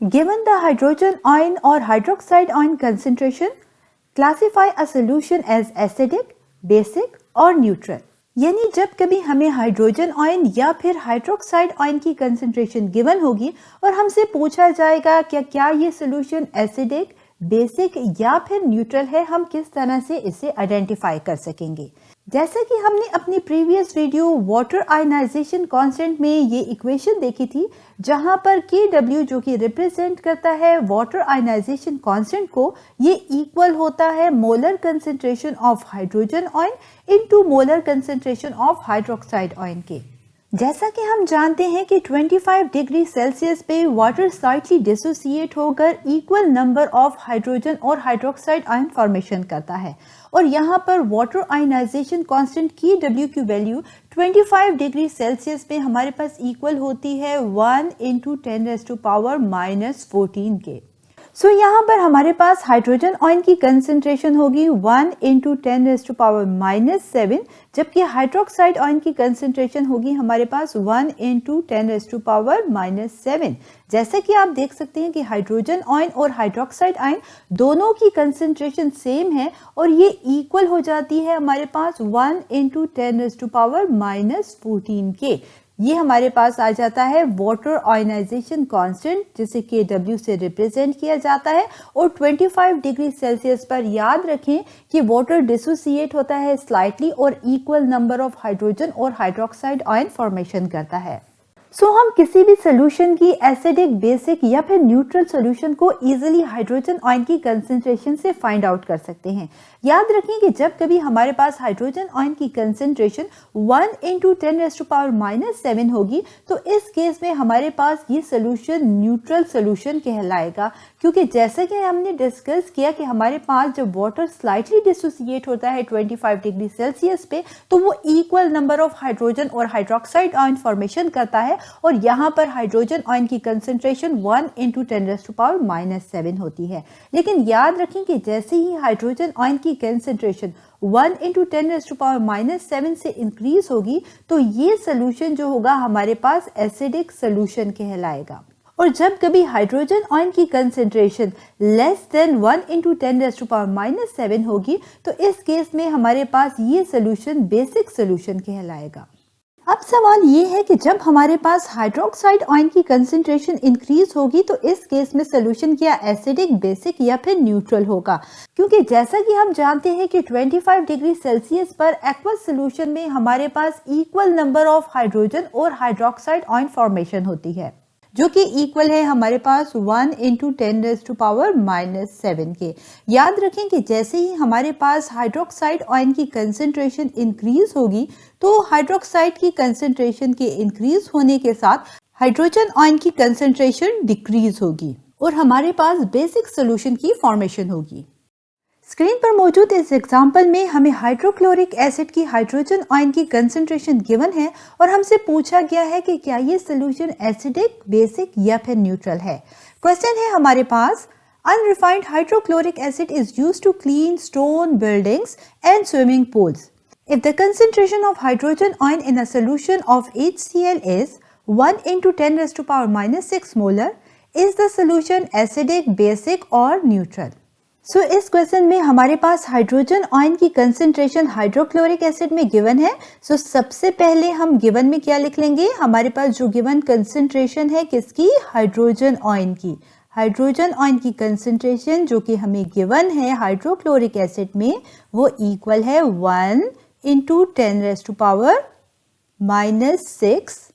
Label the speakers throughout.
Speaker 1: Given the hydrogen ion or hydroxide ion concentration, classify a solution as acidic, basic और neutral. यानी जब कभी हमें हाइड्रोजन आयन या फिर हाइड्रोक्साइड आयन की कंसंट्रेशन गिवन होगी और हमसे पूछा जाएगा क्या ये सोल्यूशन एसिडिक, बेसिक या फिर न्यूट्रल है, हम किस तरह से इसे आइडेंटिफाई कर सकेंगे। जैसा कि हमने अपनी previous video water ionization constant में ये इक्वेशन देखी थी, जहां पर Kw जो कि रिप्रेजेंट करता है वाटर आयनाइजेशन कांस्टेंट को, ये इक्वल होता है molar concentration of hydrogen ion into molar concentration of hydroxide ion के। जैसा कि हम जानते हैं कि 25 डिग्री सेल्सियस पे वाटर स्लाइटली डिसोसिएट होकर इक्वल नंबर ऑफ हाइड्रोजन और हाइड्रोक्साइड आयन फॉर्मेशन करता है, और यहाँ पर वाटर आयनाइजेशन कांस्टेंट Kw की वैल्यू 25 डिग्री सेल्सियस पे हमारे पास इक्वल होती है 1 × 10⁻⁻14 के। सो यहाँ पर हमारे पास हाइड्रोजन आयन की कंसंट्रेशन होगी 1 × 10⁻⁻7, जबकि हाइड्रोक्साइड आयन की कंसंट्रेशन होगी हमारे पास 1 × 10⁻⁻7। जैसे कि आप देख सकते हैं कि हाइड्रोजन आयन और हाइड्रोक्साइड आयन दोनों की कंसंट्रेशन सेम है और ये इक्वल हो जाती है हमारे पास 1 × 10⁻⁻14 के। ये हमारे पास आ जाता है वाटर आयनाइजेशन कांस्टेंट, जिसे Kw से रिप्रेजेंट किया जाता है। और 25 डिग्री सेल्सियस पर याद रखें कि वाटर डिसोसिएट होता है स्लाइटली और इक्वल नंबर ऑफ हाइड्रोजन और हाइड्रोक्साइड आयन फॉर्मेशन करता है। सो हम किसी भी सोल्यूशन की एसिडिक, बेसिक या फिर न्यूट्रल सोल्यूशन को इजीली हाइड्रोजन आयन की कंसंट्रेशन से फाइंड आउट कर सकते हैं। याद रखें कि जब कभी हमारे पास हाइड्रोजन आयन की कंसंट्रेशन 1 × 10⁻⁻7 होगी, तो इस केस में हमारे पास ये सोल्यूशन न्यूट्रल सोल्यूशन कहलाएगा, क्योंकि जैसे कि हमने डिस्कस किया कि हमारे पास जब वाटर स्लाइटली डिसोसिएट होता है 25 डिग्री सेल्सियस पे, तो वो इक्वल नंबर ऑफ हाइड्रोजन और हाइड्रोक्साइड आयन फॉर्मेशन करता है, और यहाँ पर हाइड्रोजन आयन की कंसंट्रेशन 1 × 10⁻⁻7 होती है। लेकिन याद रखें कि जैसे ही हाइड्रोजन आयन की कंसंट्रेशन 1 × 10⁻⁻7 से इंक्रीज होगी, तो ये सोल्यूशन जो होगा हमारे पास एसिडिक सोल्यूशन कहलाएगा। और जब कभी हाइड्रोजन आयन की कंसंट्रेशन लेस देन 1 × 10⁻⁻7 होगी, तो इस केस में हमारे पास ये सोल्यूशन बेसिक सोल्यूशन कहलाएगा। अब सवाल ये है कि जब हमारे पास हाइड्रोक्साइड आयन की कंसंट्रेशन इंक्रीज होगी, तो इस केस में सोल्यूशन क्या एसिडिक, बेसिक या फिर न्यूट्रल होगा, क्योंकि जैसा कि हम जानते हैं कि 25 डिग्री सेल्सियस पर एक्वस सोल्यूशन में हमारे पास इक्वल नंबर ऑफ हाइड्रोजन और हाइड्रोक्साइड आयन फॉर्मेशन होती है, जो कि इक्वल है हमारे पास 1 × 10⁻⁻7 के। याद रखें कि जैसे ही हमारे पास हाइड्रोक्साइड आयन की कंसंट्रेशन इंक्रीज होगी, तो हाइड्रोक्साइड की कंसंट्रेशन के इंक्रीज होने के साथ हाइड्रोजन आयन की कंसंट्रेशन डिक्रीज होगी और हमारे पास बेसिक सोल्यूशन की फॉर्मेशन होगी। स्क्रीन पर मौजूद इस एग्जाम्पल में हमें हाइड्रोक्लोरिक एसिड की हाइड्रोजन आयन की कंसंट्रेशन गिवन है और हमसे पूछा गया है कि क्या ये सोल्यूशन एसिडिक, बेसिक या फिर न्यूट्रल है। क्वेश्चन है हमारे पास, unrefined hydrochloric acid is used to clean stone buildings and swimming pools. If the concentration of hydrogen ion in a solution of HCl is 1 × 10⁻⁻6 molar, is the solution acidic, basic or neutral. So इस question में हमारे पास hydrogen ion की concentration hydrochloric acid में given है। So सबसे पहले हम गिवन में क्या लिख लेंगे, हमारे पास जो गिवन कंसंट्रेशन है किसकी, हाइड्रोजन आयन की। हाइड्रोजन आयन की कंसंट्रेशन जो कि हमें गिवन है हाइड्रोक्लोरिक एसिड में, वो इक्वल है 1 × 10⁻⁻6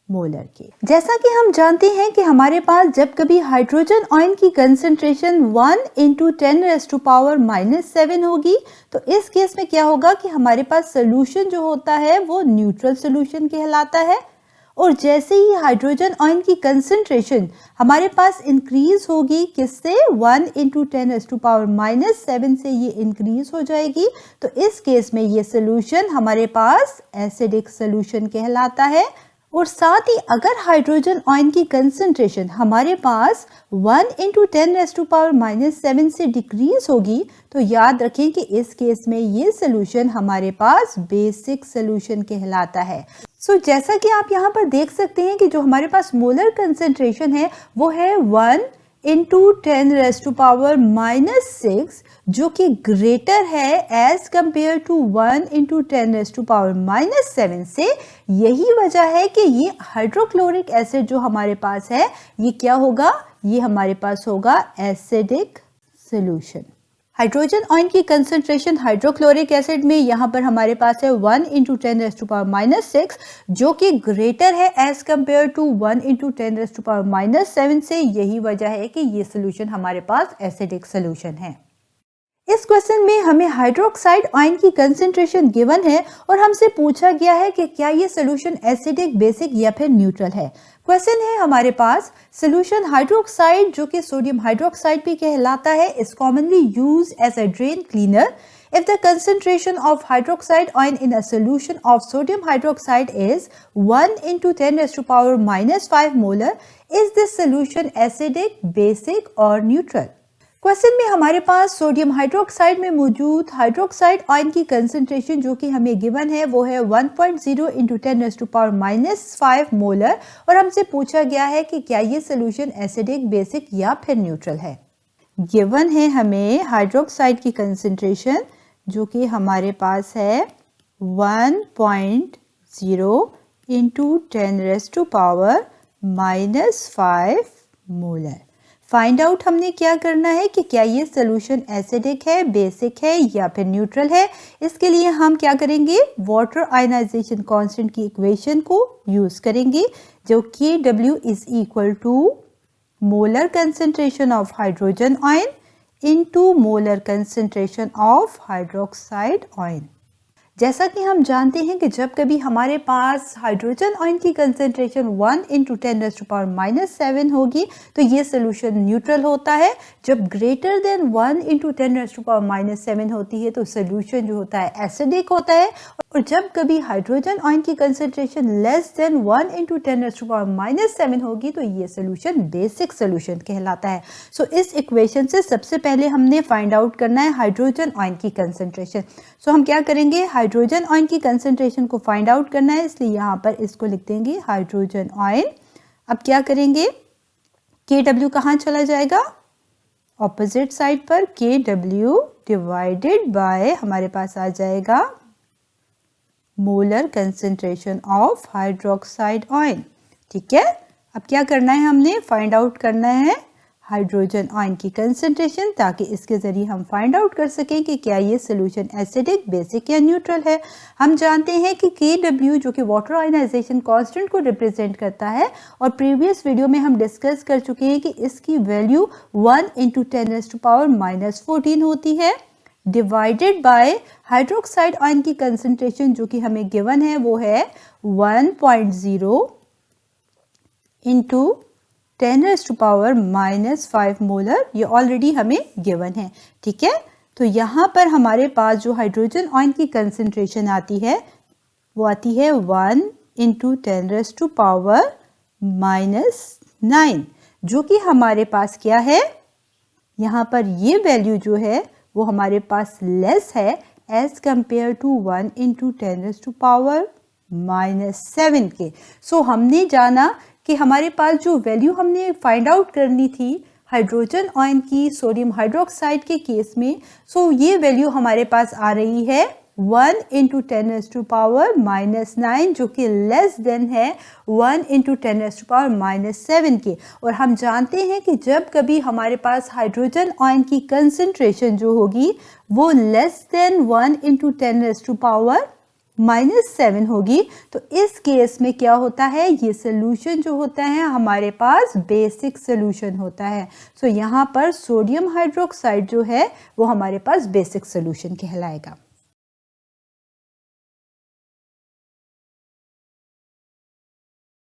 Speaker 1: मोलर के। जैसा कि हम जानते हैं कि हमारे पास जब कभी हाइड्रोजन आयन की कंसंट्रेशन 1 × 10⁻⁻7 होगी, तो इस केस में क्या होगा कि हमारे पास सोल्यूशन जो होता है वो न्यूट्रल सोल्यूशन कहलाता है। और जैसे ही हाइड्रोजन आयन की कंसंट्रेशन हमारे पास इंक्रीज होगी, किससे, 1 × 10⁻⁻7 से ये इंक्रीज हो जाएगी, तो इस केस में ये सोल्यूशन हमारे पास एसिडिक सोल्यूशन कहलाता है। और साथ ही अगर हाइड्रोजन आयन की कंसंट्रेशन हमारे पास 1 × 10⁻⁻7 से डिक्रीज होगी, तो याद रखें कि इस केस में ये सोल्यूशन हमारे पास बेसिक सोल्यूशन कहलाता है। जैसा कि आप यहाँ पर देख सकते हैं कि जो हमारे पास मोलर कंसेंट्रेशन है वो है 1 into 10 raised to power minus 6, जो कि ग्रेटर है as compare to 1 into 10 raised to power minus 7 से। यही वजह है कि ये हाइड्रोक्लोरिक एसिड जो हमारे पास है ये क्या होगा, ये हमारे पास होगा एसिडिक सॉल्यूशन। हाइड्रोजन आयन की कंसंट्रेशन हाइड्रोक्लोरिक एसिड में यहाँ पर हमारे पास है 1 into 10 raised to power minus 6, जो कि ग्रेटर है as compare to 1 into 10 raised to power minus 7 से। यही वजह है कि ये सोल्यूशन हमारे पास एसिडिक सोल्यूशन है। इस क्वेश्चन में हमें हाइड्रोक्साइड आयन की कंसंट्रेशन गिवन है और हमसे पूछा गया है कि क्या ये सोल्यूशन एसिडिक, बेसिक या फिर न्यूट्रल है। क्वेश्चन है हमारे पास सोल्यूशन हाइड्रोक्साइड जो कि सोडियम हाइड्रोक्साइड भी कहलाता है is commonly used as a drain cleaner. If the concentration of hydroxide ion in a solution of sodium hydroxide is 1 into 10 raised to power minus 5 molar, is this solution acidic, basic or neutral? Question में हमारे पास sodium hydroxide में मौजूद hydroxide ion की concentration जो कि हमें given है वो है 1.0 into 10 raised to power minus 5 molar और हमसे पूछा गया है कि क्या ये सोल्यूशन एसिडिक, बेसिक या फिर न्यूट्रल है। गिवन है हमें हाइड्रोक्साइड की कंसंट्रेशन जो कि हमारे पास है 1.0 into 10 raised to power minus 5 molar. Find out हमने क्या करना है कि क्या ये सोल्यूशन एसिडिक है, बेसिक है या फिर न्यूट्रल है। इसके लिए हम क्या करेंगे, वाटर आयनाइजेशन कांस्टेंट की इक्वेशन को यूज करेंगे जो Kw is equal to molar concentration of hydrogen ion into molar concentration of hydroxide ion. जैसा कि हम जानते हैं कि जब कभी हमारे पास हाइड्रोजन आयन की concentration 1 into 10 raised to power minus 7 होगी तो ये सोल्यूशन न्यूट्रल होता है। जब greater than 1 into 10 raised to power minus 7 होती है तो सोल्यूशन जो होता है एसिडिक होता है। और जब कभी हाइड्रोजन आयन की concentration less than 1 into 10 raised to power minus 7 होगी तो ये सोल्यूशन बेसिक सोल्यूशन कहलाता है। सो इस इक्वेशन से सबसे पहले हमने फाइंड आउट करना है हाइड्रोजन आयन की कंसंट्रेशन। सो हम क्या करेंगे, हाइड्रोजन आयन की कंसंट्रेशन को फाइंड आउट करना है, इसलिए यहाँ पर इसको लिख देंगे हाइड्रोजन आयन। अब क्या करेंगे, Kw कहाँ चला जाएगा, ऑपोजिट साइड पर। Kw डिवाइडेड बाय हमारे पास आ जाएगा molar concentration of hydroxide ion. ठीक है, अब क्या करना है, हमने फाइंड आउट करना है हाइड्रोजन आयन की कंसंट्रेशन ताकि इसके जरिए हम फाइंड आउट कर सकें कि क्या ये सोल्यूशन एसिडिक, बेसिक या न्यूट्रल है। हम जानते हैं कि Kw जो कि वाटर आयनाइजेशन कांस्टेंट को रिप्रेजेंट करता है और प्रीवियस वीडियो में हम डिस्कस कर चुके हैं कि इसकी value 1 into 10 raised to power minus 14 होती है डिवाइडेड बाय हाइड्रोक्साइड आयन की कंसंट्रेशन जो कि हमें गिवन है वो है 1.0 into 10 raised to power minus 5 molar, ये ऑलरेडी हमें गिवन है। ठीक है, तो यहाँ पर हमारे पास जो हाइड्रोजन आयन की कंसंट्रेशन आती है वो आती है 1 into 10 raised to power minus 9 जो कि हमारे पास क्या है, यहाँ पर ये वैल्यू जो है वो हमारे पास लेस है as compare to 1 into 10 raised to power minus 7 के। सो हमने जाना कि हमारे पास जो वैल्यू हमने फाइंड आउट करनी थी हाइड्रोजन आयन की सोडियम हाइड्रोक्साइड के केस में, सो ये वैल्यू हमारे पास आ रही है 1 into 10 raised to power minus 9 जो कि लेस देन है 1 into 10 raised to power minus 7 के। और हम जानते हैं कि जब कभी हमारे पास हाइड्रोजन आयन की कंसंट्रेशन जो होगी वो less than 1 into 10 raised to power -7 होगी तो इस केस में क्या होता है, ये सोल्यूशन जो होता है हमारे पास बेसिक सोल्यूशन होता है। सो यहाँ पर सोडियम हाइड्रोक्साइड जो है वो हमारे पास बेसिक सोल्यूशन कहलाएगा।